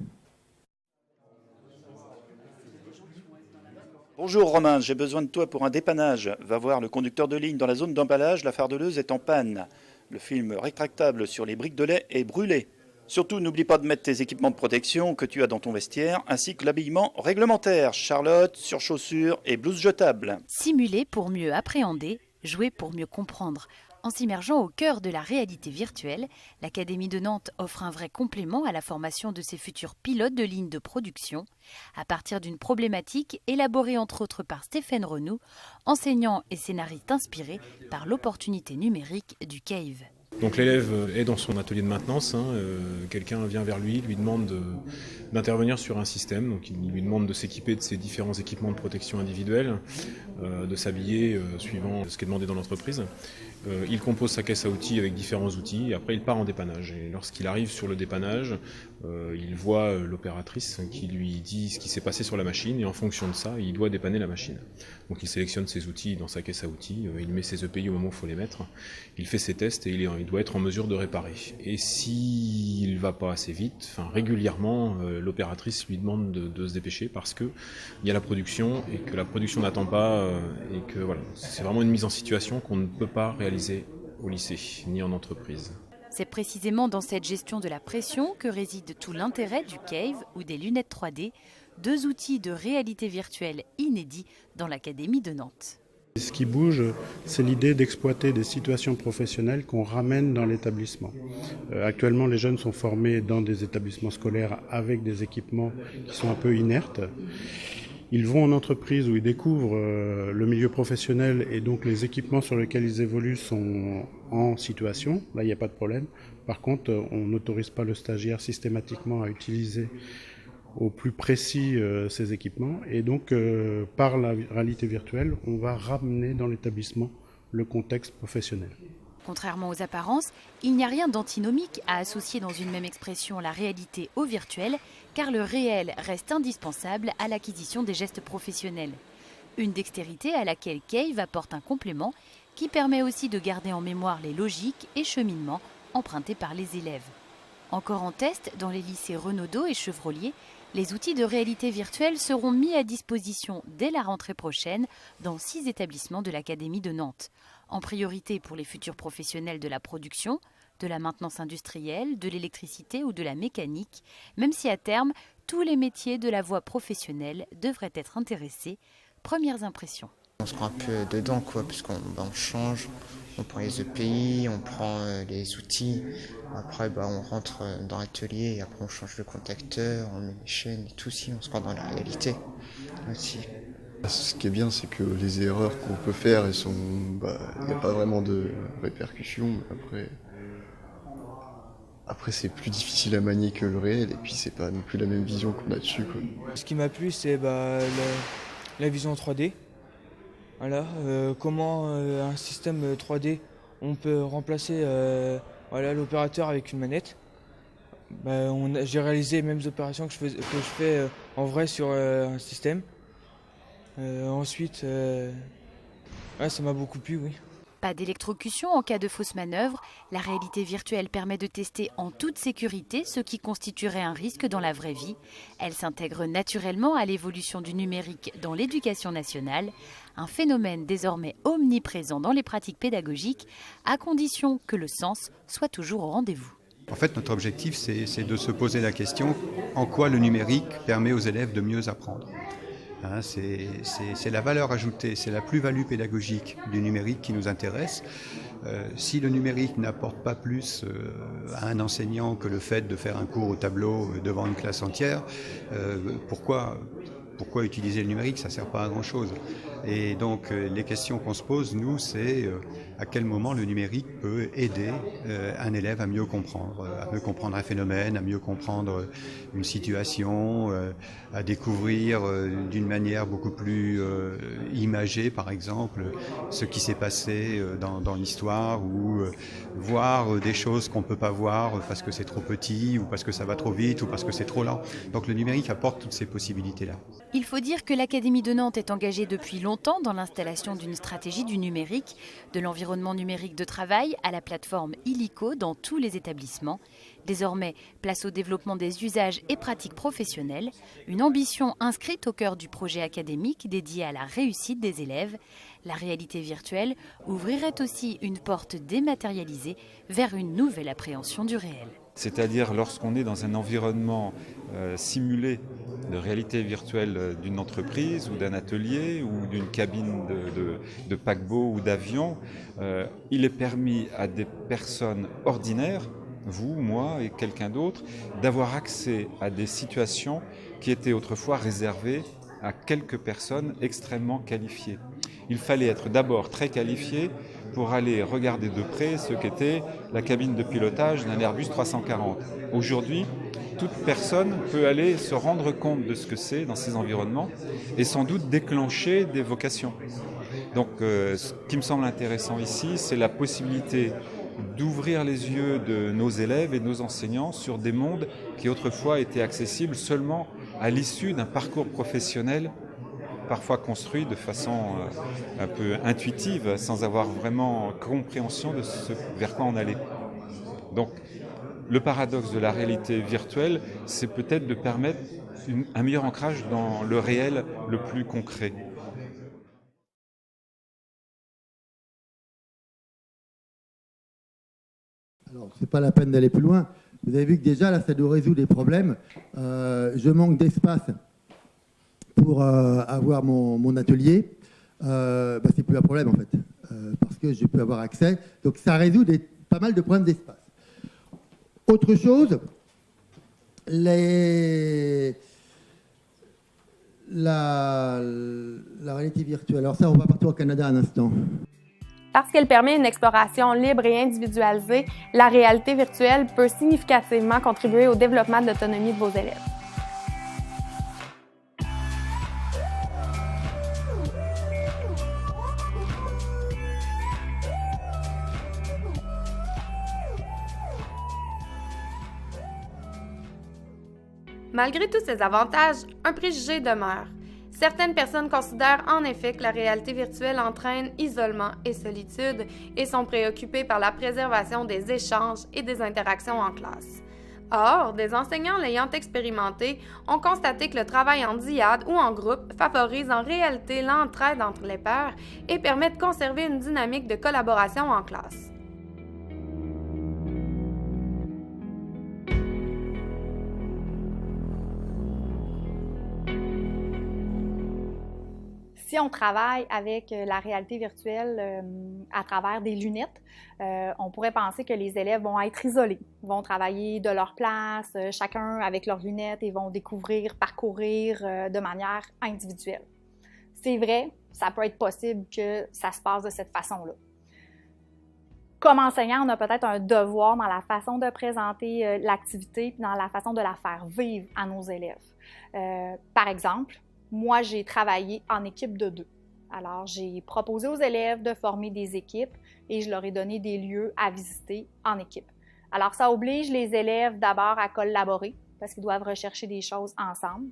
Bonjour Romain, j'ai besoin de toi pour un dépannage. Va voir le conducteur de ligne dans la zone d'emballage, la fardeleuse est en panne. Le film rétractable sur les briques de lait est brûlé. Surtout, n'oublie pas de mettre tes équipements de protection que tu as dans ton vestiaire, ainsi que l'habillement réglementaire, Charlotte, surchaussures et blouse jetable. Simuler pour mieux appréhender, jouer pour mieux comprendre. En s'immergeant au cœur de la réalité virtuelle, l'Académie de Nantes offre un vrai complément à la formation de ses futurs pilotes de ligne de production, à partir d'une problématique élaborée entre autres par Stéphane Renou, enseignant et scénariste inspiré par l'opportunité numérique du CAVE. Donc l'élève est dans son atelier de maintenance, quelqu'un vient vers lui demande d'intervenir sur un système, donc il lui demande de s'équiper de ses différents équipements de protection individuelle, de s'habiller suivant ce qui est demandé dans l'entreprise. Il compose sa caisse à outils avec différents outils et après il part en dépannage. Et lorsqu'il arrive sur le dépannage, il voit l'opératrice qui lui dit ce qui s'est passé sur la machine et en fonction de ça, il doit dépanner la machine. Donc il sélectionne ses outils dans sa caisse à outils, il met ses EPI au moment où il faut les mettre, il fait ses tests et il doit être en mesure de réparer. Et s'il ne va pas assez vite, régulièrement, l'opératrice lui demande de se dépêcher parce qu'il y a la production et que la production n'attend pas et que voilà, c'est vraiment une mise en situation qu'on ne peut pas réaliser au lycée ni en entreprise. C'est précisément dans cette gestion de la pression que réside tout l'intérêt du CAVE ou des lunettes 3D, 2 outils de réalité virtuelle inédits dans l'Académie de Nantes. Ce qui bouge, c'est l'idée d'exploiter des situations professionnelles qu'on ramène dans l'établissement. Actuellement, les jeunes sont formés dans des établissements scolaires avec des équipements qui sont un peu inertes. Ils vont en entreprise où ils découvrent le milieu professionnel et donc les équipements sur lesquels ils évoluent sont en situation. Là, il n'y a pas de problème. Par contre, on n'autorise pas le stagiaire systématiquement à utiliser au plus précis ces équipements. Et donc, par la réalité virtuelle, on va ramener dans l'établissement le contexte professionnel. Contrairement aux apparences, il n'y a rien d'antinomique à associer dans une même expression la réalité au virtuel, car le réel reste indispensable à l'acquisition des gestes professionnels. Une dextérité à laquelle Cave apporte un complément qui permet aussi de garder en mémoire les logiques et cheminements empruntés par les élèves. Encore en test dans les lycées Renaudot et Chevrolier, les outils de réalité virtuelle seront mis à disposition dès la rentrée prochaine dans 6 établissements de l'Académie de Nantes. En priorité pour les futurs professionnels de la production, de la maintenance industrielle, de l'électricité ou de la mécanique, même si à terme, tous les métiers de la voie professionnelle devraient être intéressés. Premières impressions. On se croit un peu dedans, puisqu'on change, on prend les EPI, on prend les outils, après on rentre dans l'atelier et après on change le contacteur, on met les chaînes et tout, si on se croit dans la réalité aussi. Ce qui est bien, c'est que les erreurs qu'on peut faire, elles sont, il n'y a pas vraiment de répercussions. Après, c'est plus difficile à manier que le réel, et puis c'est pas non plus la même vision qu'on a dessus, Ce qui m'a plu, c'est la vision 3D. Voilà, comment un système 3D, on peut remplacer l'opérateur avec une manette. J'ai réalisé les mêmes opérations que je fais en vrai sur un système. Ensuite, ça m'a beaucoup plu, oui. Pas d'électrocution en cas de fausse manœuvre. La réalité virtuelle permet de tester en toute sécurité ce qui constituerait un risque dans la vraie vie. Elle s'intègre naturellement à l'évolution du numérique dans l'éducation nationale, un phénomène désormais omniprésent dans les pratiques pédagogiques, à condition que le sens soit toujours au rendez-vous. En fait, notre objectif, c'est de se poser la question en quoi le numérique permet aux élèves de mieux apprendre. C'est la valeur ajoutée, c'est la plus-value pédagogique du numérique qui nous intéresse. Si le numérique n'apporte pas plus à un enseignant que le fait de faire un cours au tableau devant une classe entière, pourquoi utiliser le numérique? Ça ne sert pas à grand-chose. Et donc les questions qu'on se pose, nous, c'est à quel moment le numérique peut aider un élève à mieux comprendre un phénomène, à mieux comprendre une situation, à découvrir d'une manière beaucoup plus imagée, par exemple, ce qui s'est passé dans l'histoire, ou voir des choses qu'on ne peut pas voir parce que c'est trop petit, ou parce que ça va trop vite, ou parce que c'est trop lent. Donc le numérique apporte toutes ces possibilités-là. Il faut dire que l'Académie de Nantes est engagée depuis longtemps dans l'installation d'une stratégie du numérique, de l'environnement numérique de travail à la plateforme Illico dans tous les établissements. Désormais, place au développement des usages et pratiques professionnelles, une ambition inscrite au cœur du projet académique dédié à la réussite des élèves. La réalité virtuelle ouvrirait aussi une porte dématérialisée vers une nouvelle appréhension du réel. C'est-à-dire lorsqu'on est dans un environnement simulé de réalité virtuelle d'une entreprise ou d'un atelier ou d'une cabine de paquebot ou d'avion, il est permis à des personnes ordinaires, vous, moi et quelqu'un d'autre, d'avoir accès à des situations qui étaient autrefois réservées à quelques personnes extrêmement qualifiées. Il fallait être d'abord très qualifié pour aller regarder de près ce qu'était la cabine de pilotage d'un Airbus 340. Aujourd'hui, toute personne peut aller se rendre compte de ce que c'est dans ces environnements et sans doute déclencher des vocations. Donc ce qui me semble intéressant ici, c'est la possibilité d'ouvrir les yeux de nos élèves et de nos enseignants sur des mondes qui autrefois étaient accessibles seulement à l'issue d'un parcours professionnel parfois construit de façon un peu intuitive, sans avoir vraiment compréhension de ce vers quoi on allait. Donc, le paradoxe de la réalité virtuelle, c'est peut-être de permettre un meilleur ancrage dans le réel le plus concret. Alors, c'est pas la peine d'aller plus loin. Vous avez vu que déjà, là, ça nous résout des problèmes. Je manque d'espace pour avoir mon atelier. C'est plus un problème, en fait, parce que je peux avoir accès. Donc, ça résout pas mal de problèmes d'espace. Autre chose, la réalité virtuelle. Alors ça, on va partir au Canada un instant. Parce qu'elle permet une exploration libre et individualisée, la réalité virtuelle peut significativement contribuer au développement de l'autonomie de vos élèves. Malgré tous ces avantages, un préjugé demeure. Certaines personnes considèrent en effet que la réalité virtuelle entraîne isolement et solitude et sont préoccupées par la préservation des échanges et des interactions en classe. Or, des enseignants l'ayant expérimenté ont constaté que le travail en dyade ou en groupe favorise en réalité l'entraide entre les pairs et permet de conserver une dynamique de collaboration en classe. Si on travaille avec la réalité virtuelle à travers des lunettes, on pourrait penser que les élèves vont être isolés, vont travailler de leur place, chacun avec leurs lunettes et vont découvrir, parcourir de manière individuelle. C'est vrai, ça peut être possible que ça se passe de cette façon-là. Comme enseignant, on a peut-être un devoir dans la façon de présenter l'activité et dans la façon de la faire vivre à nos élèves. Par exemple, moi, j'ai travaillé en équipe de 2. Alors, j'ai proposé aux élèves de former des équipes et je leur ai donné des lieux à visiter en équipe. Alors, ça oblige les élèves d'abord à collaborer parce qu'ils doivent rechercher des choses ensemble.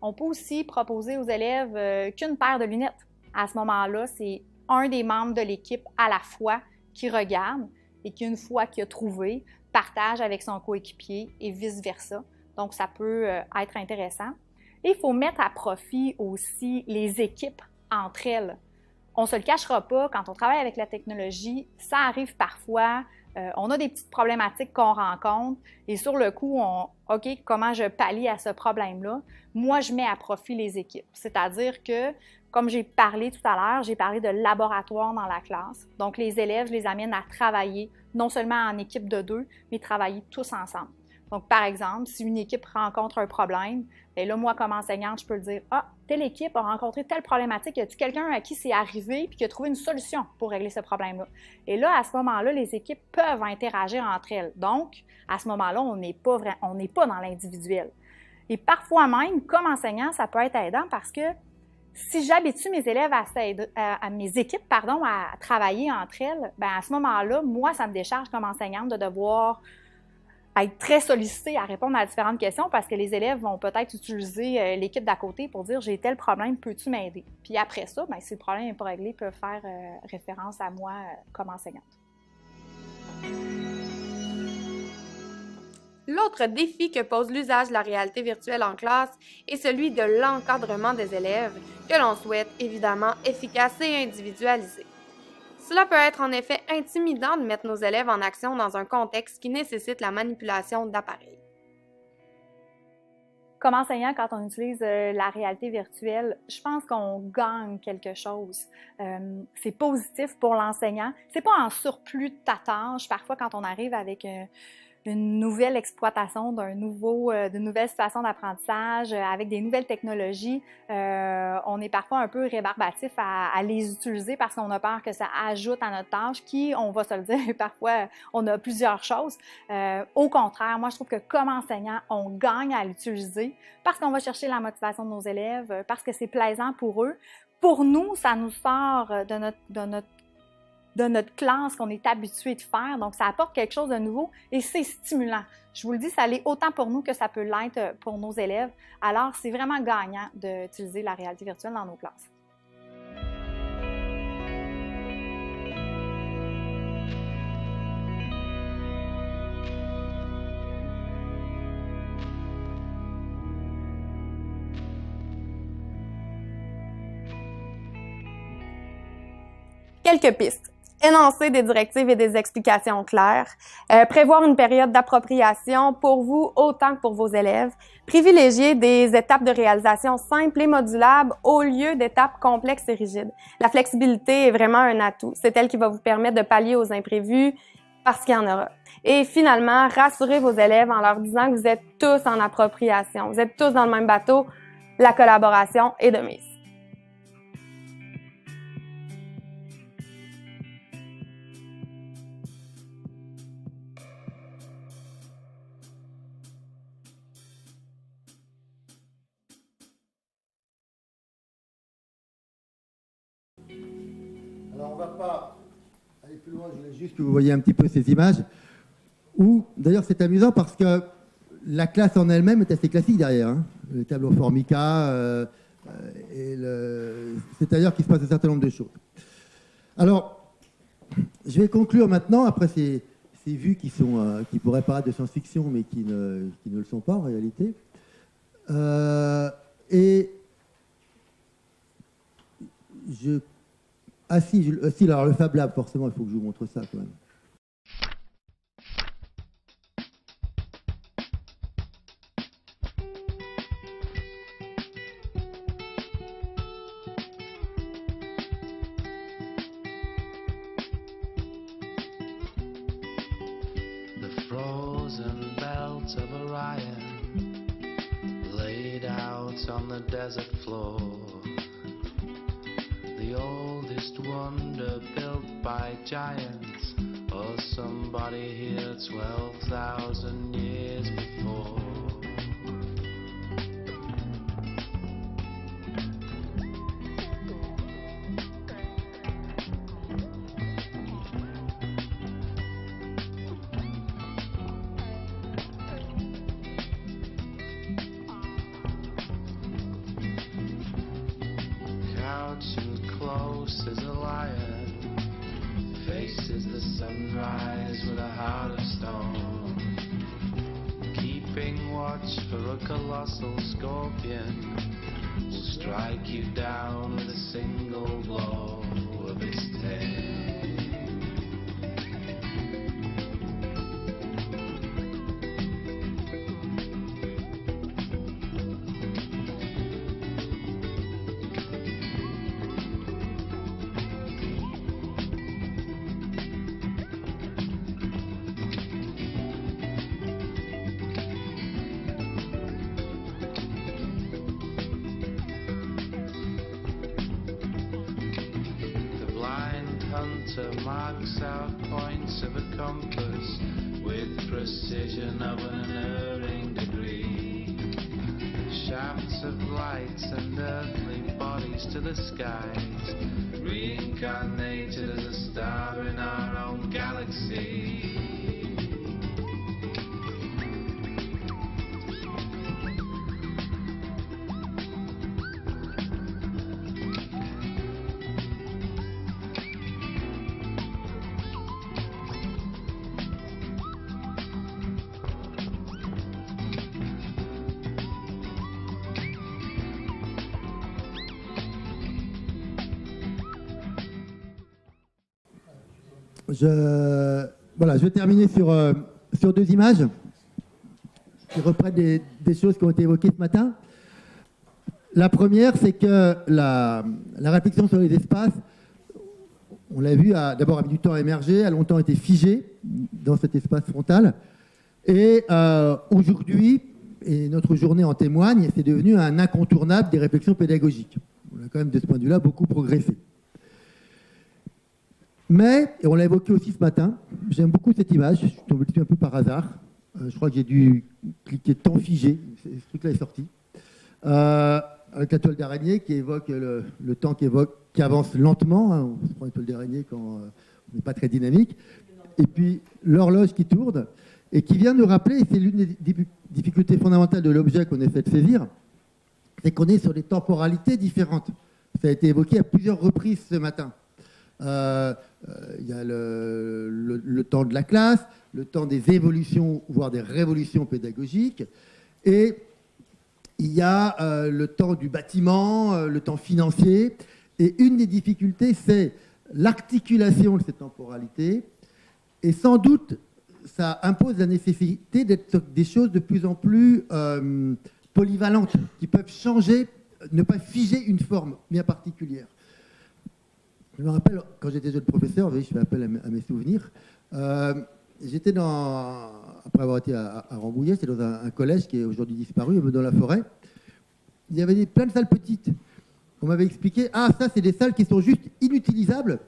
On peut aussi proposer aux élèves qu'une paire de lunettes. À ce moment-là, c'est un des membres de l'équipe à la fois qui regarde et qui, une fois qu'il a trouvé, partage avec son coéquipier et vice-versa. Donc, ça peut être intéressant. Et il faut mettre à profit aussi les équipes entre elles. On ne se le cachera pas, quand on travaille avec la technologie, ça arrive parfois, on a des petites problématiques qu'on rencontre et sur le coup, OK, comment je pallie à ce problème-là? Moi, je mets à profit les équipes. C'est-à-dire que, comme j'ai parlé tout à l'heure, j'ai parlé de laboratoire dans la classe. Donc, les élèves, je les amène à travailler, non seulement en équipe de 2, mais travailler tous ensemble. Donc, par exemple, si une équipe rencontre un problème, bien là, moi, comme enseignante, je peux le dire « Ah, telle équipe a rencontré telle problématique, y a-t-il quelqu'un à qui c'est arrivé et qui a trouvé une solution pour régler ce problème-là? » Et là, à ce moment-là, les équipes peuvent interagir entre elles. Donc, à ce moment-là, on n'est pas dans l'individuel. Et parfois même, comme enseignant, ça peut être aidant parce que si j'habitue mes élèves à mes équipes, à travailler entre elles, bien à ce moment-là, moi, ça me décharge comme enseignante de devoir être très sollicité à répondre à différentes questions parce que les élèves vont peut-être utiliser l'équipe d'à côté pour dire « j'ai tel problème, peux-tu m'aider? » Puis après ça, bien, si le problème n'est pas réglé, ils peuvent faire référence à moi comme enseignante. L'autre défi que pose l'usage de la réalité virtuelle en classe est celui de l'encadrement des élèves, que l'on souhaite évidemment efficace et individualisé. Cela peut être en effet intimidant de mettre nos élèves en action dans un contexte qui nécessite la manipulation d'appareils. Comme enseignant, quand on utilise la réalité virtuelle, je pense qu'on gagne quelque chose. C'est positif pour l'enseignant. C'est pas en surplus de ta tâche. Parfois, quand on arrive avec une nouvelle exploitation d'une nouvelle situation d'apprentissage avec des nouvelles technologies, on est parfois un peu rébarbatif à les utiliser parce qu'on a peur que ça ajoute à notre tâche qui, on va se le dire, parfois on a plusieurs choses. Au contraire, moi je trouve que comme enseignant, on gagne à l'utiliser parce qu'on va chercher la motivation de nos élèves, parce que c'est plaisant pour eux. Pour nous, ça nous sort de notre classe qu'on est habitué de faire. Donc, ça apporte quelque chose de nouveau et c'est stimulant. Je vous le dis, ça l'est autant pour nous que ça peut l'être pour nos élèves. Alors, c'est vraiment gagnant d'utiliser la réalité virtuelle dans nos classes. Quelques pistes. Énoncer des directives et des explications claires, prévoir une période d'appropriation pour vous autant que pour vos élèves, privilégier des étapes de réalisation simples et modulables au lieu d'étapes complexes et rigides. La flexibilité est vraiment un atout. C'est elle qui va vous permettre de pallier aux imprévus parce qu'il y en aura. Et finalement, rassurez vos élèves en leur disant que vous êtes tous en appropriation. Vous êtes tous dans le même bateau. La collaboration est de mise. Alors, on ne va pas aller plus loin, je voulais juste que vous voyez un petit peu ces images. Où, d'ailleurs, c'est amusant parce que la classe en elle-même est assez classique derrière, hein. Le tableau Formica, c'est ailleurs qu'il se passe un certain nombre de choses. Alors, je vais conclure maintenant, après ces vues qui pourraient paraître de science-fiction, mais qui ne le sont pas en réalité. Alors le Fab Lab, forcément, il faut que je vous montre ça quand même. On the desert floor, the oldest wonder built by giants or somebody here 12,000 years before. Crouching close as a lion, faces the sunrise with a heart of stone, keeping watch for a colossal scorpion, will strike you down with a single blow of its tail. Marks out points of a compass with precision of an unerring degree. Shafts of lights and earthly bodies to the skies, reincarnated as a star in our own galaxy. Je vais terminer sur deux images qui reprennent des choses qui ont été évoquées ce matin. La première, c'est que la réflexion sur les espaces, on l'a vu, d'abord a mis du temps à émerger, a longtemps été figée dans cet espace frontal. Et aujourd'hui, et notre journée en témoigne, c'est devenu un incontournable des réflexions pédagogiques. On a quand même, de ce point de vue-là, beaucoup progressé. Mais, et on l'a évoqué aussi ce matin, j'aime beaucoup cette image, je suis tombé dessus un peu par hasard. Je crois que j'ai dû cliquer temps figé, ce truc-là est sorti. Avec la toile d'araignée qui évoque le temps qui avance lentement. Hein, on se prend une toile d'araignée quand on n'est pas très dynamique. Et puis l'horloge qui tourne et qui vient nous rappeler, et c'est l'une des difficultés fondamentales de l'objet qu'on essaie de saisir, c'est qu'on est sur des temporalités différentes. Ça a été évoqué à plusieurs reprises ce matin. Il y a le temps de la classe, le temps des évolutions, voire des révolutions pédagogiques, et il y a le temps du bâtiment, le temps financier, et une des difficultés, c'est l'articulation de ces temporalités, et sans doute, ça impose la nécessité d'être des choses de plus en plus polyvalentes, qui peuvent changer, ne pas figer une forme bien particulière. Je me rappelle, quand j'étais jeune professeur, je fais appel à mes souvenirs, j'étais après avoir été à Rambouillet, c'était dans un collège qui est aujourd'hui disparu, dans la forêt. Il y avait plein de salles petites. On m'avait expliqué, ça c'est des salles qui sont juste inutilisables.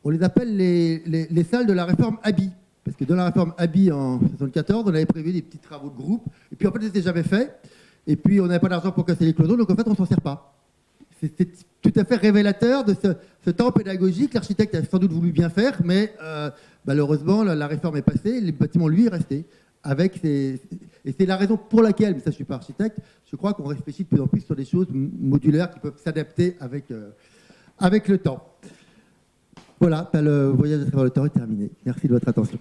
On les appelle les salles de la réforme Haby. Parce que dans la réforme Haby en 1974, on avait prévu des petits travaux de groupe. Et puis en fait, c'était jamais fait. Et puis on n'avait pas d'argent pour casser les cloisons, donc en fait, on ne s'en sert pas. C'est tout à fait révélateur de ce temps pédagogique. L'architecte a sans doute voulu bien faire, mais malheureusement, la réforme est passée, le bâtiment, lui, est resté. et c'est la raison pour laquelle, mais ça je ne suis pas architecte, je crois qu'on réfléchit de plus en plus sur des choses modulaires qui peuvent s'adapter avec le temps. Voilà, le voyage à travers le temps est terminé. Merci de votre attention.